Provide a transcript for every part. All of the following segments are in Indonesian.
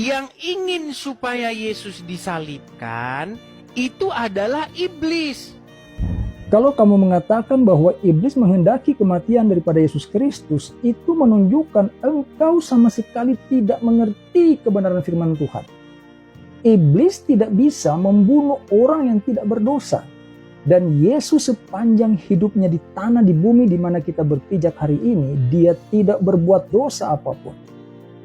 Yang ingin supaya Yesus disalibkan itu adalah iblis. Kalau kamu mengatakan bahwa iblis menghendaki kematian daripada Yesus Kristus, itu menunjukkan engkau sama sekali tidak mengerti kebenaran firman Tuhan. Iblis tidak bisa membunuh orang yang tidak berdosa. Dan Yesus sepanjang hidupnya di tanah di bumi di mana kita berpijak hari ini, dia tidak berbuat dosa apapun.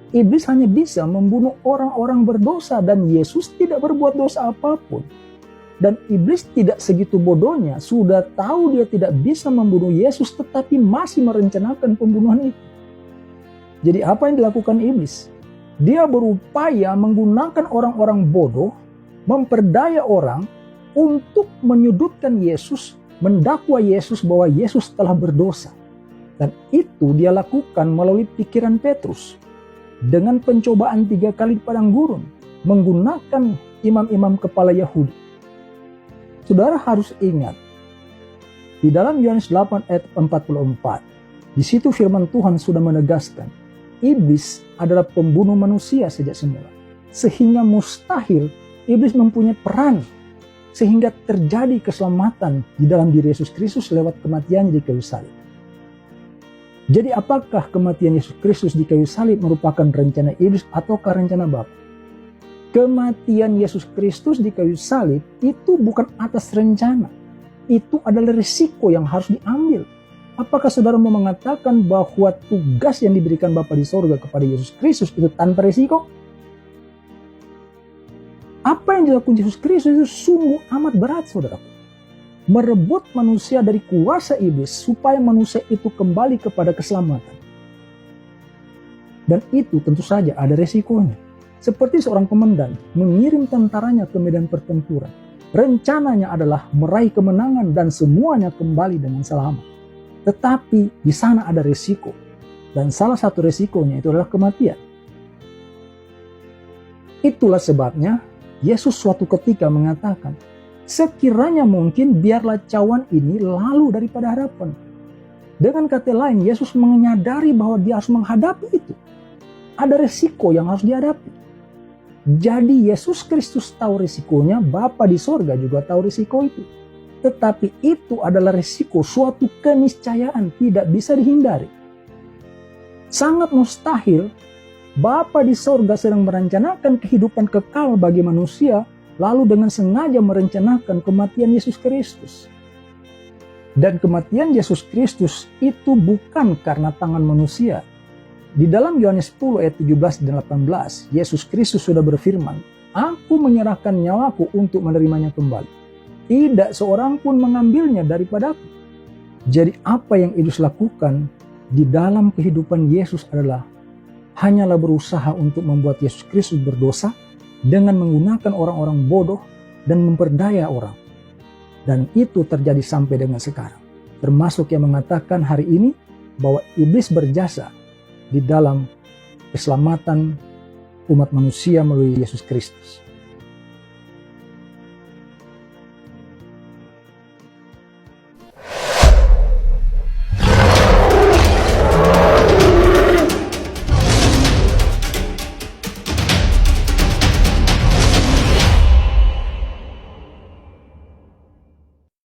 Iblis hanya bisa membunuh orang-orang berdosa dan Yesus tidak berbuat dosa apapun. Dan iblis tidak segitu bodohnya, sudah tahu dia tidak bisa membunuh Yesus tetapi masih merencanakan pembunuhan itu. Jadi apa yang dilakukan iblis? Dia berupaya menggunakan orang-orang bodoh, memperdaya orang untuk menyudutkan Yesus, mendakwa Yesus bahwa Yesus telah berdosa. Dan itu dia lakukan melalui pikiran Petrus. Dengan pencobaan 3 kali di padang gurun, menggunakan imam-imam kepala Yahudi. Saudara harus ingat, di dalam Yohanes 8 ayat 44, di situ firman Tuhan sudah menegaskan, iblis adalah pembunuh manusia sejak semula. Sehingga mustahil iblis mempunyai peran sehingga terjadi keselamatan di dalam diri Yesus Kristus lewat kematian di kayu salib. Jadi apakah kematian Yesus Kristus di kayu salib merupakan rencana iblis ataukah rencana Bapa? Kematian Yesus Kristus di kayu salib itu bukan atas rencana. Itu adalah risiko yang harus diambil. Apakah saudara mau mengatakan bahwa tugas yang diberikan Bapa di sorga kepada Yesus Kristus itu tanpa risiko? Apa yang dilakukan Yesus Kristus itu sungguh amat berat, saudaraku. Merebut manusia dari kuasa iblis supaya manusia itu kembali kepada keselamatan. Dan itu tentu saja ada resikonya. Seperti seorang komandan mengirim tentaranya ke medan pertempuran. Rencananya adalah meraih kemenangan dan semuanya kembali dengan selamat. Tetapi di sana ada resiko. Dan salah satu resikonya itu adalah kematian. Itulah sebabnya Yesus suatu ketika mengatakan, sekiranya mungkin biarlah cawan ini lalu daripada hadapan. Dengan kata lain, Yesus menyadari bahwa dia harus menghadapi itu. Ada resiko yang harus dihadapi. Jadi Yesus Kristus tahu risikonya, Bapa di sorga juga tahu risiko itu. Tetapi itu adalah risiko suatu keniscayaan, tidak bisa dihindari. Sangat mustahil Bapa di sorga sedang merencanakan kehidupan kekal bagi manusia, lalu dengan sengaja merencanakan kematian Yesus Kristus. Dan kematian Yesus Kristus itu bukan karena tangan manusia. Di dalam Yohanes 10 ayat 17 dan 18, Yesus Kristus sudah berfirman, "Aku menyerahkan nyawaku untuk menerimanya kembali. Tidak seorang pun mengambilnya daripadaku." Jadi apa yang iblis lakukan di dalam kehidupan Yesus adalah hanyalah berusaha untuk membuat Yesus Kristus berdosa dengan menggunakan orang-orang bodoh dan memperdaya orang. Dan itu terjadi sampai dengan sekarang. Termasuk yang mengatakan hari ini bahwa iblis berjasa di dalam keselamatan umat manusia melalui Yesus Kristus.